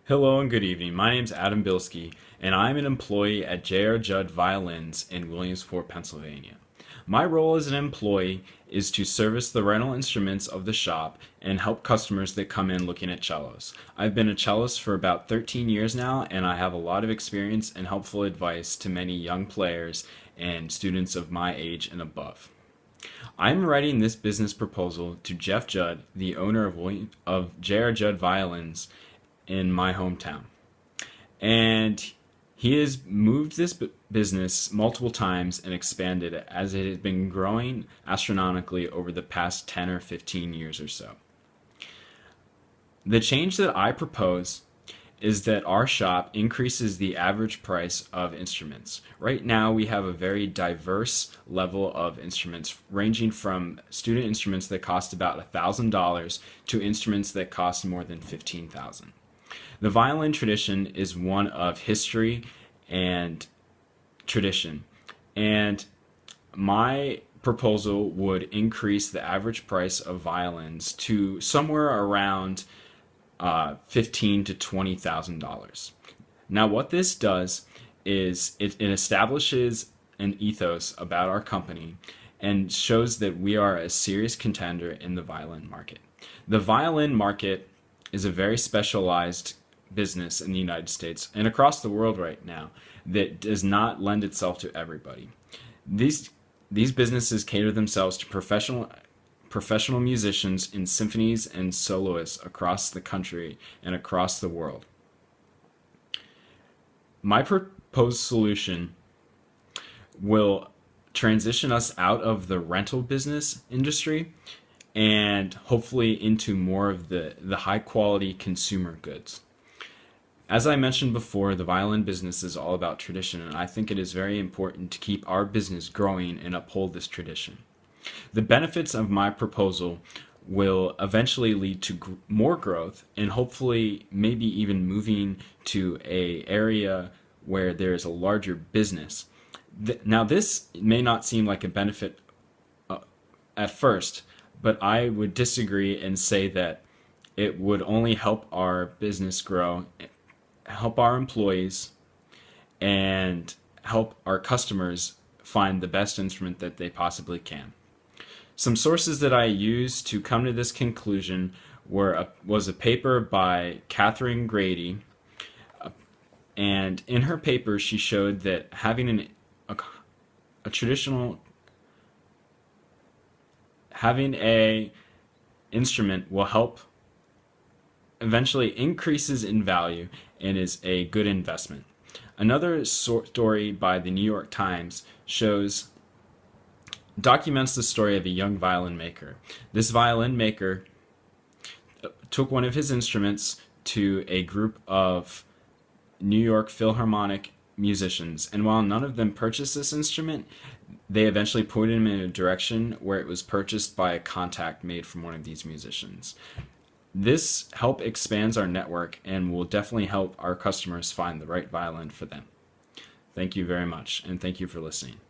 Hello and good evening. My name is Adam Bilski, and I'm an employee at J.R. Judd Violins in Williamsport, Pennsylvania. My role as an employee is to service the rental instruments of the shop and help customers that come in looking at cellos. I've been a cellist for about 13 years now, and I have a lot of experience and helpful advice to many young players and students of my age and above. I'm writing this business proposal to Jeff Judd, the owner of J.R. Judd Violins in my hometown. And he has moved this business multiple times and expanded it as it has been growing astronomically over the past 10 or 15 years or so. The change that I propose is that our shop increases the average price of instruments. Right now we have a very diverse level of instruments ranging from student instruments that cost about $1,000 to instruments that cost more than $15,000. The violin tradition is one of history and tradition, and my proposal would increase the average price of violins to somewhere around $15,000 to $20,000. Now, what this does is it establishes an ethos about our company and shows that we are a serious contender in the violin market. The violin market is a very specialized business in the United States and across the world right now that does not lend itself to everybody. These businesses cater themselves to professional musicians in symphonies and soloists across the country and across the world. My proposed solution will transition us out of the rental business industry and hopefully into more of the high quality consumer goods. As I mentioned before, the violin business is all about tradition, and I think it is very important to keep our business growing and uphold this tradition. The benefits of my proposal will eventually lead to more growth and hopefully maybe even moving to an area where there is a larger business. Now, this may not seem like a benefit at first, but I would disagree and say that it would only help our business grow, help our employees, and help our customers find the best instrument that they possibly can. Some sources that I used to come to this conclusion was a paper by Catherine Grady, and in her paper she showed that having a instrument will help eventually increases in value and is a good investment. Another story by the New York Times documents the story of a young violin maker. This violin maker took one of his instruments to a group of New York Philharmonic musicians, and while none of them purchased this instrument, they eventually pointed him in a direction where it was purchased by a contact made from one of these musicians. This help expands our network and will definitely help our customers find the right violin for them. Thank you very much, and thank you for listening.